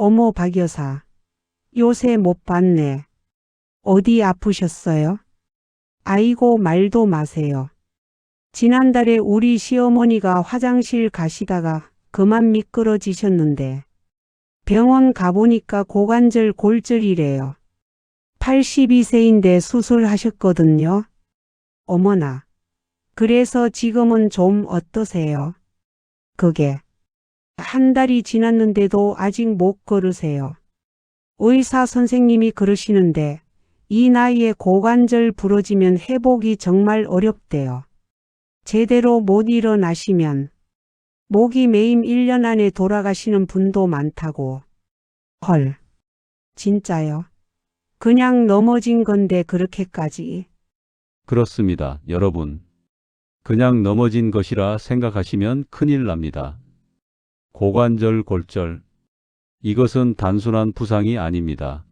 어머 박 여사, 요새 못 봤네. 어디 아프셨어요? 아이고 말도 마세요. 지난달에 우리 시어머니가 화장실 가시다가 그만 미끄러지셨는데 병원 가보니까 고관절 골절이래요. 82세인데 수술하셨거든요. 어머나. 그래서 지금은 좀 어떠세요? 그게 한 달이 지났는데도 아직 못 걸으세요. 의사 선생님이 그러시는데 이 나이에 고관절 부러지면 회복이 정말 어렵대요. 제대로 못 일어나시면 목이 메임 1년 안에 돌아가시는 분도 많다고. 헐. 진짜요? 그냥 넘어진 건데 그렇게까지. 그렇습니다, 여러분. 그냥 넘어진 것이라 생각하시면 큰일 납니다. 고관절 골절. 이것은 단순한 부상이 아닙니다.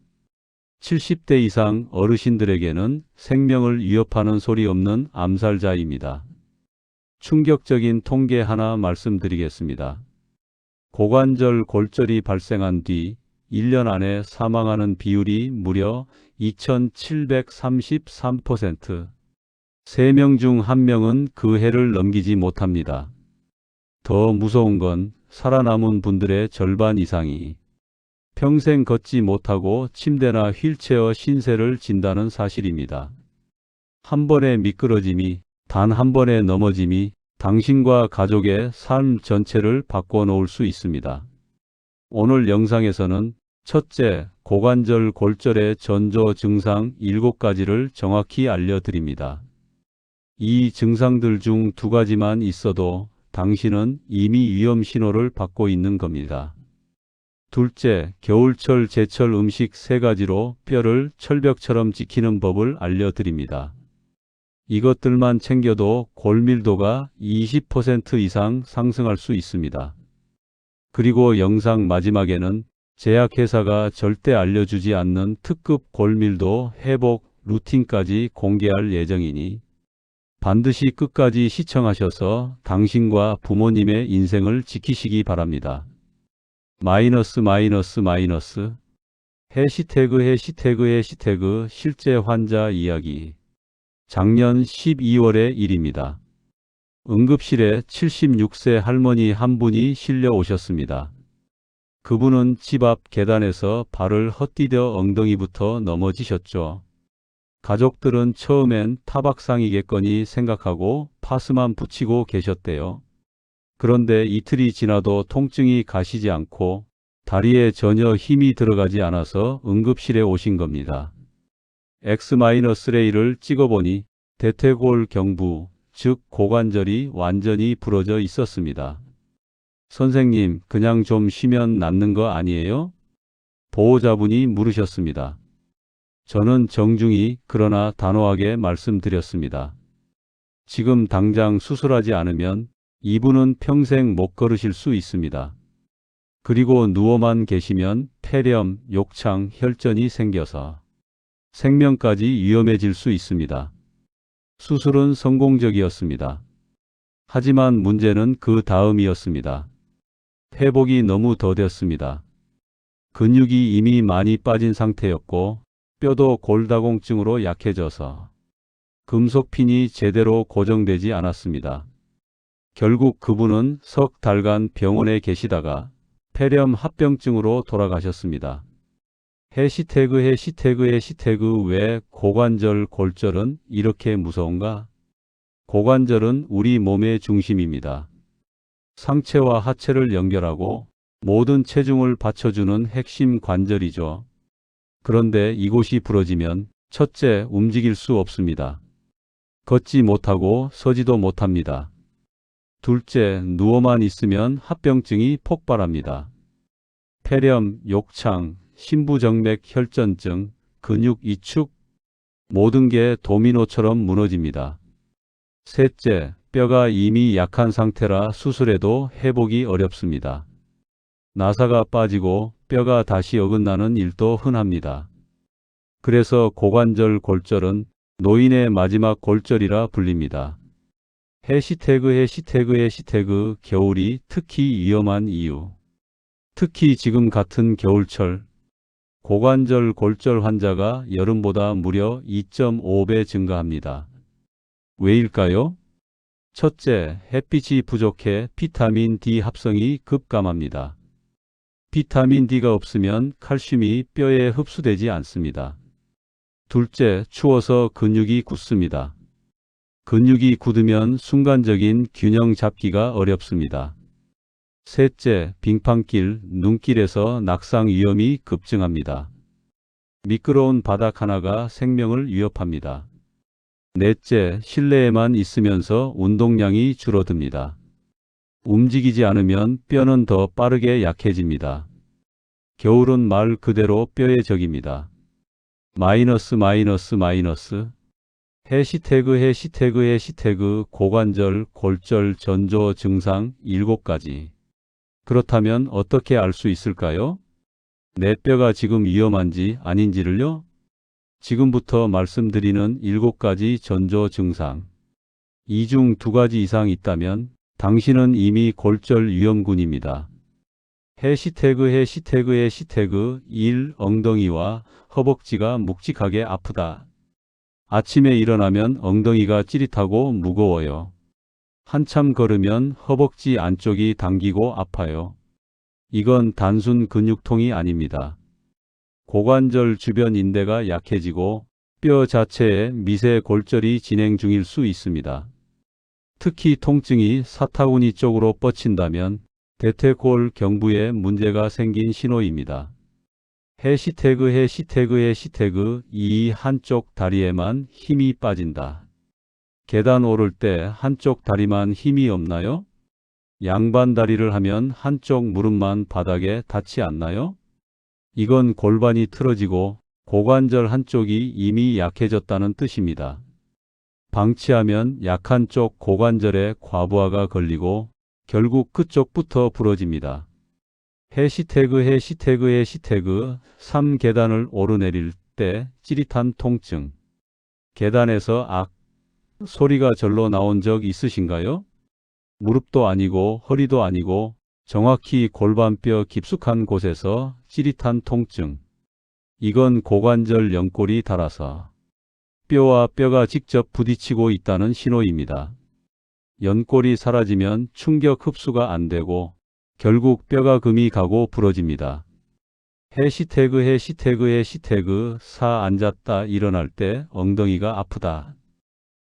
70대 이상 어르신들에게는 생명을 위협하는 소리 없는 암살자입니다. 충격적인 통계 하나 말씀드리겠습니다. 고관절 골절이 발생한 뒤 1년 안에 사망하는 비율이 무려 2733%. 3명 중 1명은 그 해를 넘기지 못합니다. 더 무서운 건 살아남은 분들의 절반 이상이 평생 걷지 못하고 침대나 휠체어 신세를 진다는 사실입니다. 한 번의 미끄러짐이, 단 한 번의 넘어짐이 당신과 가족의 삶 전체를 바꿔놓을 수 있습니다. 오늘 영상에서는 첫째, 고관절 골절의 전조 증상 7가지를 정확히 알려드립니다. 이 증상들 중 2가지만 있어도 당신은 이미 위험 신호를 받고 있는 겁니다. 둘째, 겨울철 제철 음식 3가지로 뼈를 철벽처럼 지키는 법을 알려드립니다. 이것들만 챙겨도 골밀도가 20% 이상 상승할 수 있습니다. 그리고 영상 마지막에는 제약회사가 절대 알려주지 않는 특급 골밀도 회복 루틴까지 공개할 예정이니 반드시 끝까지 시청하셔서 당신과 부모님의 인생을 지키시기 바랍니다. 해시태그 실제 환자 이야기. 작년 12월의 일입니다. 응급실에 76세 할머니 한 분이 실려 오셨습니다. 그분은 집 앞 계단에서 발을 헛디뎌 엉덩이부터 넘어지셨죠. 가족들은 처음엔 타박상이겠거니 생각하고 파스만 붙이고 계셨대요. 그런데 이틀이 지나도 통증이 가시지 않고 다리에 전혀 힘이 들어가지 않아서 응급실에 오신 겁니다. X-레이를 찍어보니 대퇴골 경부, 즉 고관절이 완전히 부러져 있었습니다. 선생님, 그냥 좀 쉬면 낫는 거 아니에요? 보호자분이 물으셨습니다. 저는 정중히 그러나 단호하게 말씀드렸습니다. 지금 당장 수술하지 않으면 이분은 평생 못 걸으실 수 있습니다. 그리고 누워만 계시면 폐렴, 욕창, 혈전이 생겨서 생명까지 위험해질 수 있습니다. 수술은 성공적이었습니다. 하지만 문제는 그 다음이었습니다. 회복이 너무 더뎠습니다. 근육이 이미 많이 빠진 상태였고 뼈도 골다공증으로 약해져서 금속핀이 제대로 고정되지 않았습니다. 결국 그분은 석 달간 병원에 계시다가 폐렴 합병증으로 돌아가셨습니다. 해시태그 왜 고관절 골절은 이렇게 무서운가? 고관절은 우리 몸의 중심입니다. 상체와 하체를 연결하고 모든 체중을 받쳐주는 핵심 관절이죠. 그런데 이곳이 부러지면 첫째, 움직일 수 없습니다. 걷지 못하고 서지도 못합니다. 둘째, 누워만 있으면 합병증이 폭발합니다. 폐렴, 욕창, 심부정맥 혈전증, 근육 이축, 모든 게 도미노처럼 무너집니다. 셋째, 뼈가 이미 약한 상태라 수술해도 회복이 어렵습니다. 나사가 빠지고 뼈가 다시 어긋나는 일도 흔합니다. 그래서 고관절 골절은 노인의 마지막 골절이라 불립니다. 해시태그 겨울이 특히 위험한 이유. 특히 지금 같은 겨울철, 고관절 골절 환자가 여름보다 무려 2.5배 증가합니다. 왜일까요? 첫째, 햇빛이 부족해 비타민 D 합성이 급감합니다. 비타민 D가 없으면 칼슘이 뼈에 흡수되지 않습니다. 둘째, 추워서 근육이 굳습니다. 근육이 굳으면 순간적인 균형 잡기가 어렵습니다. 셋째, 빙판길, 눈길에서 낙상 위험이 급증합니다. 미끄러운 바닥 하나가 생명을 위협합니다. 넷째, 실내에만 있으면서 운동량이 줄어듭니다. 움직이지 않으면 뼈는 더 빠르게 약해집니다. 겨울은 말 그대로 뼈의 적입니다. 마이너스 마이너스 마이너스 해시태그 고관절 골절 전조 증상 7가지. 그렇다면 어떻게 알 수 있을까요? 내 뼈가 지금 위험한지 아닌지를요? 지금부터 말씀드리는 7가지 전조 증상. 이 중 2가지 이상 있다면 당신은 이미 골절 위험군입니다. 해시태그 1. 엉덩이와 허벅지가 묵직하게 아프다. 아침에 일어나면 엉덩이가 찌릿하고 무거워요. 한참 걸으면 허벅지 안쪽이 당기고 아파요. 이건 단순 근육통이 아닙니다. 고관절 주변 인대가 약해지고 뼈 자체에 미세 골절이 진행 중일 수 있습니다. 특히 통증이 사타구니 쪽으로 뻗친다면 대퇴골 경부에 문제가 생긴 신호입니다. 해시태그 2. 한쪽 다리에만 힘이 빠진다. 계단 오를 때 한쪽 다리만 힘이 없나요? 양반 다리를 하면 한쪽 무릎만 바닥에 닿지 않나요? 이건 골반이 틀어지고 고관절 한쪽이 이미 약해졌다는 뜻입니다. 방치하면 약한 쪽 고관절에 과부하가 걸리고 결국 그쪽부터 부러집니다. 해시태그 3. 계단을 오르내릴 때 찌릿한 통증. 계단에서 악 소리가 절로 나온 적 있으신가요? 무릎도 아니고 허리도 아니고 정확히 골반뼈 깊숙한 곳에서 찌릿한 통증. 이건 고관절 연골이 닳아서 뼈와 뼈가 직접 부딪히고 있다는 신호입니다. 연골이 사라지면 충격 흡수가 안 되고 결국 뼈가 금이 가고 부러집니다. 해시태그 4. 앉았다 일어날 때 엉덩이가 아프다.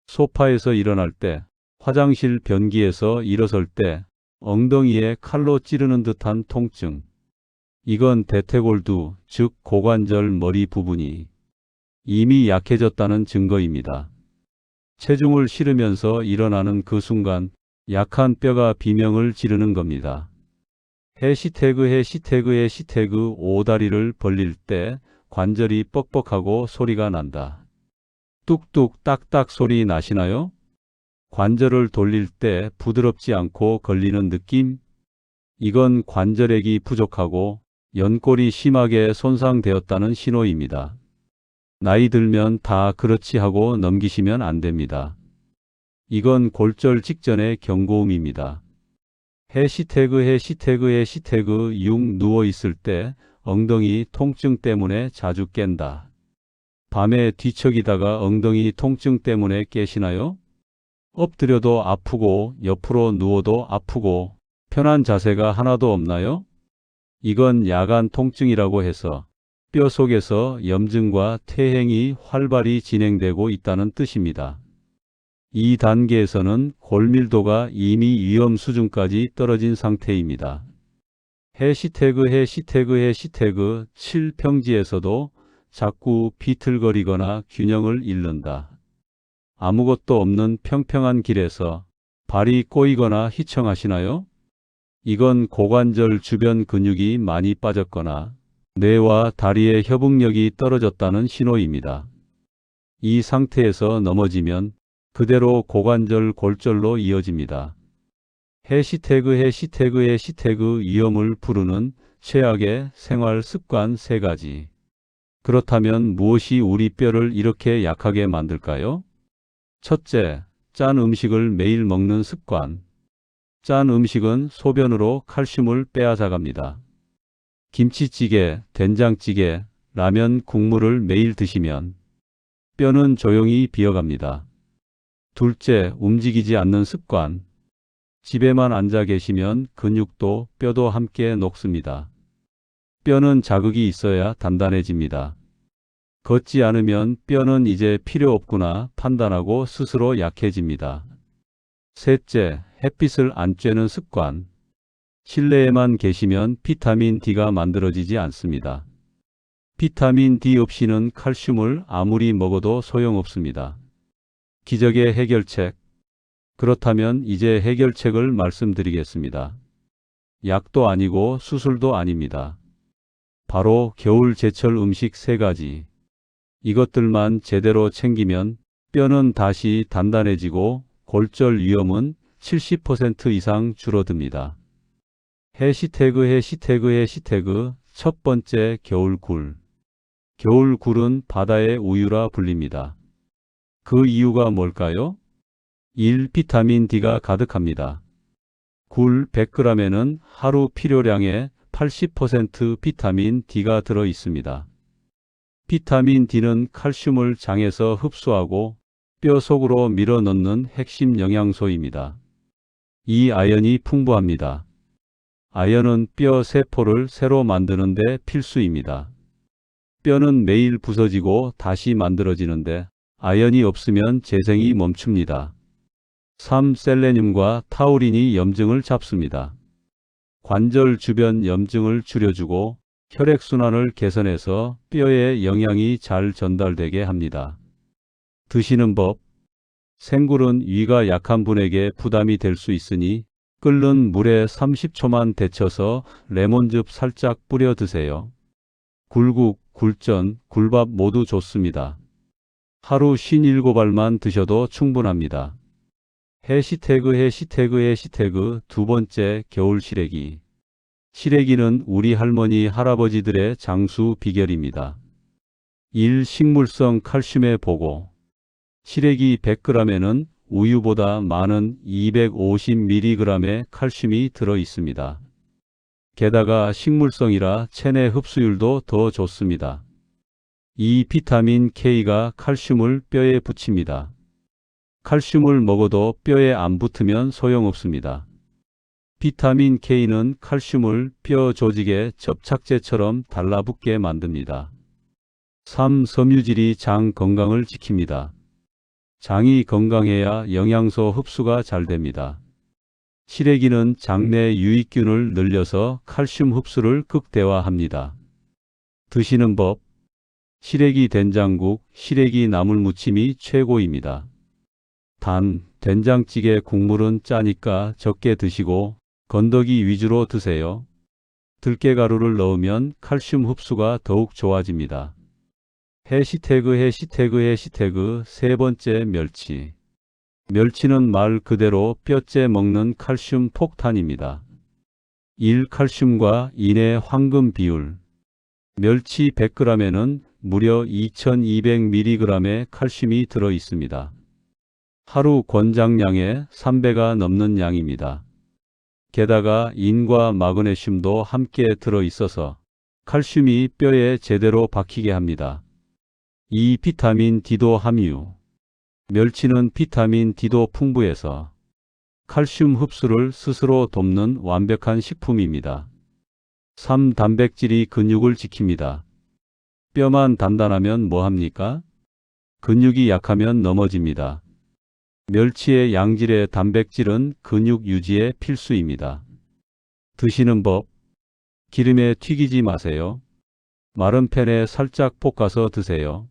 소파에서 일어날 때, 화장실 변기에서 일어설 때 엉덩이에 칼로 찌르는 듯한 통증. 이건 대퇴골두, 즉 고관절 머리 부분이 이미 약해졌다는 증거입니다. 체중을 실으면서 일어나는 그 순간 약한 뼈가 비명을 지르는 겁니다. 해시태그 5. 다리를 벌릴 때 관절이 뻑뻑하고 소리가 난다. 뚝뚝 딱딱 소리 나시나요? 관절을 돌릴 때 부드럽지 않고 걸리는 느낌? 이건 관절액이 부족하고 연골이 심하게 손상되었다는 신호입니다. 나이 들면 다 그렇지 하고 넘기시면 안 됩니다. 이건 골절 직전의 경고음입니다. 해시태그 6. 누워 있을 때 엉덩이 통증 때문에 자주 깬다. 밤에 뒤척이다가 엉덩이 통증 때문에 깨시나요? 엎드려도 아프고 옆으로 누워도 아프고 편한 자세가 하나도 없나요? 이건 야간 통증이라고 해서 뼈 속에서 염증과 퇴행이 활발히 진행되고 있다는 뜻입니다. 이 단계에서는 골밀도가 이미 위험 수준까지 떨어진 상태입니다. 해시태그 7. 평지에서도 자꾸 비틀거리거나 균형을 잃는다. 아무것도 없는 평평한 길에서 발이 꼬이거나 휘청하시나요? 이건 고관절 주변 근육이 많이 빠졌거나 뇌와 다리의 협응력이 떨어졌다는 신호입니다. 이 상태에서 넘어지면 그대로 고관절 골절로 이어집니다. 해시태그 위험을 부르는 최악의 생활 습관 3가지. 그렇다면 무엇이 우리 뼈를 이렇게 약하게 만들까요? 첫째, 짠 음식을 매일 먹는 습관. 짠 음식은 소변으로 칼슘을 빼앗아갑니다. 김치찌개, 된장찌개, 라면, 국물을 매일 드시면 뼈는 조용히 비어갑니다. 둘째, 움직이지 않는 습관. 집에만 앉아 계시면 근육도 뼈도 함께 녹습니다. 뼈는 자극이 있어야 단단해집니다. 걷지 않으면 뼈는 이제 필요 없구나 판단하고 스스로 약해집니다. 셋째, 햇빛을 안 쬐는 습관. 실내에만 계시면 비타민 D가 만들어지지 않습니다. 비타민 D 없이는 칼슘을 아무리 먹어도 소용없습니다. 기적의 해결책. 그렇다면 이제 해결책을 말씀드리겠습니다. 약도 아니고 수술도 아닙니다. 바로 겨울 제철 음식 3가지. 이것들만 제대로 챙기면 뼈는 다시 단단해지고 골절 위험은 70% 이상 줄어듭니다. 해시태그 첫 번째 겨울굴. 겨울굴은 바다의 우유라 불립니다. 그 이유가 뭘까요? 1. 비타민 D가 가득합니다. 굴 100g에는 하루 필요량의 80% 비타민 D가 들어 있습니다. 비타민 D는 칼슘을 장에서 흡수하고 뼈 속으로 밀어넣는 핵심 영양소입니다. 이 아연이 풍부합니다. 아연은 뼈 세포를 새로 만드는 데 필수입니다. 뼈는 매일 부서지고 다시 만들어지는데 아연이 없으면 재생이 멈춥니다. 3. 셀레늄과 타우린이 염증을 잡습니다. 관절 주변 염증을 줄여주고 혈액순환을 개선해서 뼈에 영양이 잘 전달되게 합니다. 드시는 법. 생굴은 위가 약한 분에게 부담이 될 수 있으니 끓는 물에 30초만 데쳐서 레몬즙 살짝 뿌려 드세요. 굴국, 굴전, 굴밥 모두 좋습니다. 하루 57알만 드셔도 충분합니다. 해시태그 두 번째 겨울 시래기. 시래기는 우리 할머니, 할아버지들의 장수 비결입니다. 1. 식물성 칼슘의 보고. 시래기 100g에는 우유보다 많은 250mg의 칼슘이 들어 있습니다. 게다가 식물성이라 체내 흡수율도 더 좋습니다. 2. 비타민 K가 칼슘을 뼈에 붙입니다. 칼슘을 먹어도 뼈에 안 붙으면 소용없습니다. 비타민 K는 칼슘을 뼈 조직의 접착제처럼 달라붙게 만듭니다. 3. 섬유질이 장 건강을 지킵니다. 장이 건강해야 영양소 흡수가 잘 됩니다. 시래기는 장내 유익균을 늘려서 칼슘 흡수를 극대화합니다. 드시는 법. 시래기 된장국, 시래기 나물무침이 최고입니다. 단, 된장찌개 국물은 짜니까 적게 드시고 건더기 위주로 드세요. 들깨가루를 넣으면 칼슘 흡수가 더욱 좋아집니다. 해시태그 세 번째 멸치. 멸치는 말 그대로 뼈째 먹는 칼슘 폭탄입니다. 1. 칼슘과 인의 황금 비율. 멸치 100g에는 무려 2200mg의 칼슘이 들어 있습니다. 하루 권장량의 3배가 넘는 양입니다. 게다가 인과 마그네슘도 함께 들어 있어서 칼슘이 뼈에 제대로 박히게 합니다. 2. 비타민 D도 함유. 멸치는 비타민 D도 풍부해서 칼슘 흡수를 스스로 돕는 완벽한 식품입니다. 3. 단백질이 근육을 지킵니다. 뼈만 단단하면 뭐합니까? 근육이 약하면 넘어집니다. 멸치의 양질의 단백질은 근육 유지에 필수입니다. 드시는 법. 기름에 튀기지 마세요. 마른 팬에 살짝 볶아서 드세요.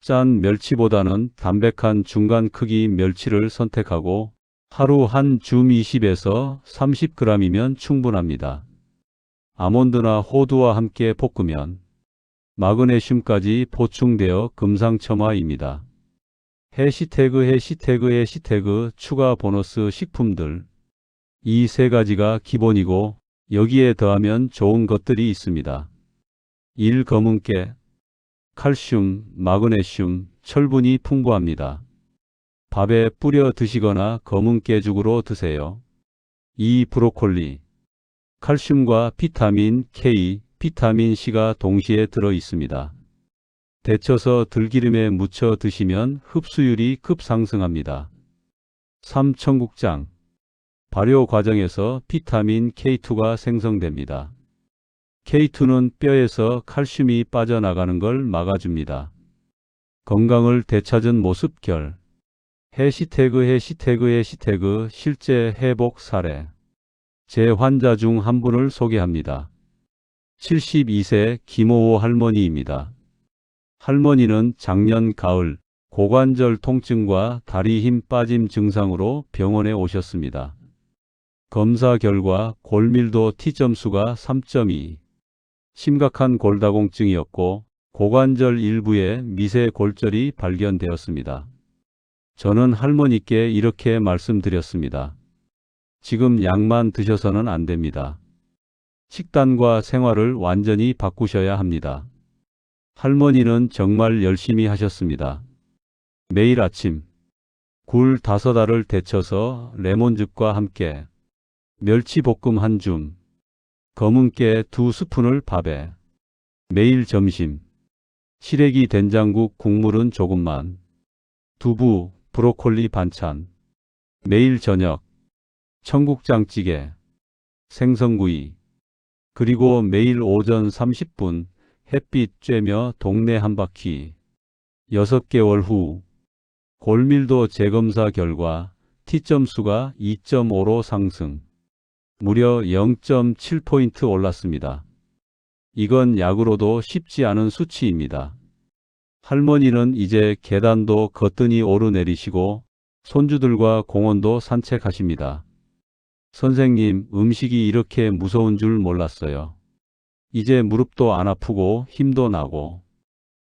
짠 멸치보다는 담백한 중간 크기 멸치를 선택하고 하루 한 줌 20에서 30g이면 충분합니다. 아몬드나 호두와 함께 볶으면 마그네슘까지 보충되어 금상첨화입니다. 해시태그 추가 보너스 식품들. 이 3가지가 기본이고 여기에 더하면 좋은 것들이 있습니다. 1. 검은깨. 칼슘, 마그네슘, 철분이 풍부합니다. 밥에 뿌려 드시거나 검은깨죽으로 드세요. 2. 브로콜리. 칼슘과 비타민 K, 비타민 C가 동시에 들어 있습니다. 데쳐서 들기름에 묻혀 드시면 흡수율이 급상승합니다. 3. 청국장. 발효 과정에서 비타민 K2가 생성됩니다. K2는 뼈에서 칼슘이 빠져나가는 걸 막아줍니다. 건강을 되찾은 모습 결. 해시태그 실제 회복 사례. 제 환자 중 한 분을 소개합니다. 72세 김호호 할머니입니다. 할머니는 작년 가을 고관절 통증과 다리 힘 빠짐 증상으로 병원에 오셨습니다. 검사 결과 골밀도 T점수가 3.2. 심각한 골다공증이었고 고관절 일부에 미세 골절이 발견되었습니다. 저는 할머니께 이렇게 말씀드렸습니다. 지금 약만 드셔서는 안 됩니다. 식단과 생활을 완전히 바꾸셔야 합니다. 할머니는 정말 열심히 하셨습니다. 매일 아침 굴 5알을 데쳐서 레몬즙과 함께 멸치볶음 한 줌, 검은깨 2스푼을 밥에, 매일 점심 시래기 된장국 국물은 조금만, 두부, 브로콜리 반찬, 매일 저녁 청국장찌개, 생선구이, 그리고 매일 오전 30분 햇빛 쬐며 동네 한 바퀴. 6개월 후 골밀도 재검사 결과 T점수가 2.5로 상승. 무려 0.7포인트 올랐습니다. 이건 약으로도 쉽지 않은 수치입니다. 할머니는 이제 계단도 거뜬히 오르내리시고 손주들과 공원도 산책하십니다. 선생님, 음식이 이렇게 무서운 줄 몰랐어요. 이제 무릎도 안 아프고 힘도 나고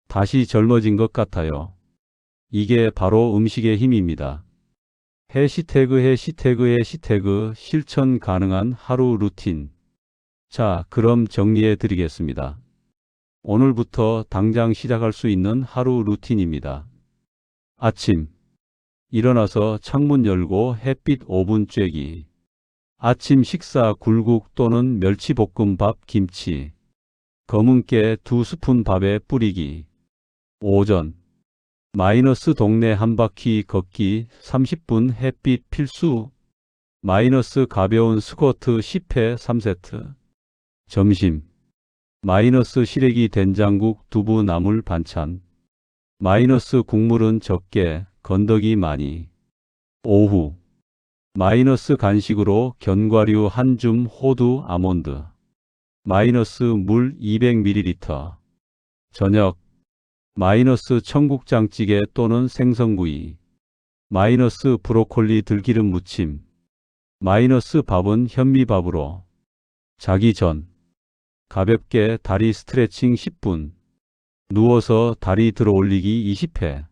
다시 젊어진 것 같아요. 이게 바로 음식의 힘입니다. 해시태그 실천 가능한 하루 루틴. 자, 그럼 정리해 드리겠습니다. 오늘부터 당장 시작할 수 있는 하루 루틴입니다. 아침 일어나서 창문 열고 햇빛 5분 쬐기. 아침 식사 굴국 또는 멸치볶음밥 김치. 검은깨 2스푼 밥에 뿌리기. 오전 마이너스 동네 한 바퀴 걷기 30분 햇빛 필수. 마이너스 가벼운 스쿼트 10회 3세트. 점심 마이너스 시래기 된장국 두부 나물 반찬. 마이너스 국물은 적게 건더기 많이. 오후 마이너스 간식으로 견과류 한 줌 호두 아몬드. 마이너스 물 200ml. 저녁 마이너스 청국장찌개 또는 생선구이. 마이너스 브로콜리 들기름 무침. 마이너스 밥은 현미밥으로. 자기 전 가볍게 다리 스트레칭 10분. 누워서 다리 들어 올리기 20회.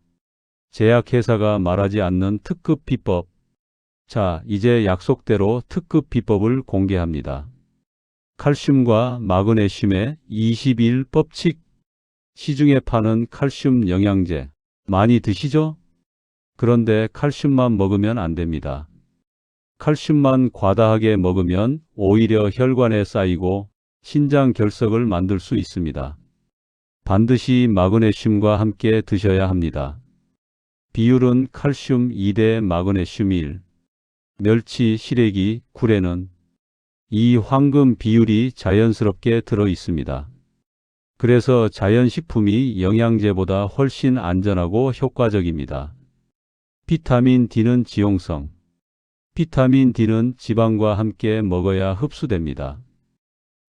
제약회사가 말하지 않는 특급 비법. 자, 이제 약속대로 특급 비법을 공개합니다. 칼슘과 마그네슘의 21법칙. 시중에 파는 칼슘 영양제 많이 드시죠? 그런데 칼슘만 먹으면 안 됩니다. 칼슘만 과다하게 먹으면 오히려 혈관에 쌓이고 신장 결석을 만들 수 있습니다. 반드시 마그네슘과 함께 드셔야 합니다. 비율은 칼슘 2대 마그네슘 1. 멸치, 시래기, 굴에는 이 황금 비율이 자연스럽게 들어 있습니다. 그래서 자연식품이 영양제보다 훨씬 안전하고 효과적입니다. 비타민 D는 지용성. 비타민 D는 지방과 함께 먹어야 흡수됩니다.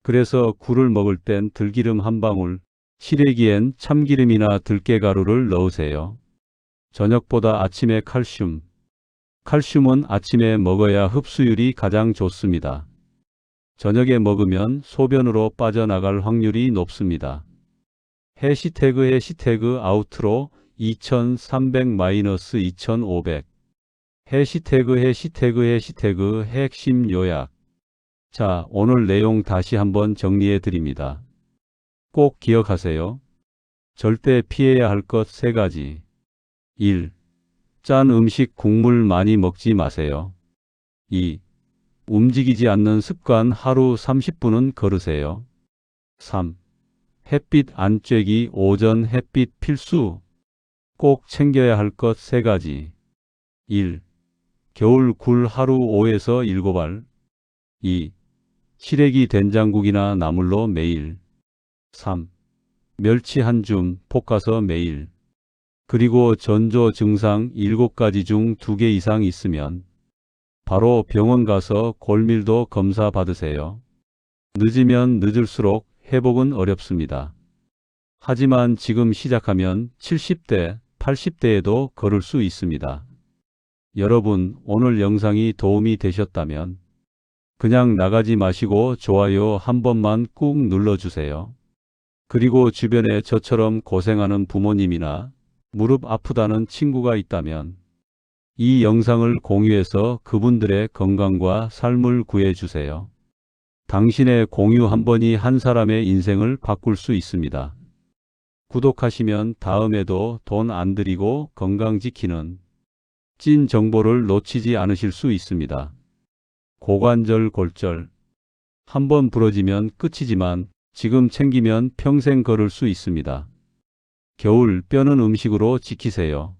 그래서 굴을 먹을 땐 들기름 한 방울, 시래기엔 참기름이나 들깨가루를 넣으세요. 저녁보다 아침에 칼슘. 칼슘은 아침에 먹어야 흡수율이 가장 좋습니다. 저녁에 먹으면 소변으로 빠져나갈 확률이 높습니다. 해시태그 아우트로 2300-2500. 해시태그 핵심 요약. 자, 오늘 내용 다시 한번 정리해 드립니다. 꼭 기억하세요. 절대 피해야 할 것 3가지. 1. 짠 음식 국물 많이 먹지 마세요. 2. 움직이지 않는 습관 하루 30분은 걸으세요. 3. 햇빛 안 쬐기 오전 햇빛 필수. 꼭 챙겨야 할 것 3가지. 1. 겨울 굴 하루 5에서 7알. 2. 시래기 된장국이나 나물로 매일. 3. 멸치 한 줌 볶아서 매일. 그리고 전조 증상 7가지 중 2개 이상 있으면 바로 병원 가서 골밀도 검사 받으세요. 늦으면 늦을수록 회복은 어렵습니다. 하지만 지금 시작하면 70대, 80대에도 걸을 수 있습니다. 여러분, 오늘 영상이 도움이 되셨다면 그냥 나가지 마시고 좋아요 한 번만 꾹 눌러주세요. 그리고 주변에 저처럼 고생하는 부모님이나 무릎 아프다는 친구가 있다면 이 영상을 공유해서 그분들의 건강과 삶을 구해주세요. 당신의 공유 한 번이 한 사람의 인생을 바꿀 수 있습니다. 구독하시면 다음에도 돈 안 들이고 건강 지키는 찐 정보를 놓치지 않으실 수 있습니다. 고관절 골절. 한번 부러지면 끝이지만 지금 챙기면 평생 걸을 수 있습니다. 겨울 뼈는 음식으로 지키세요.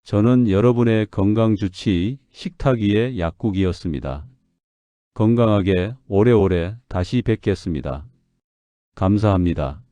저는 여러분의 건강주치 식탁 위의 약국이었습니다. 건강하게 오래오래 다시 뵙겠습니다. 감사합니다.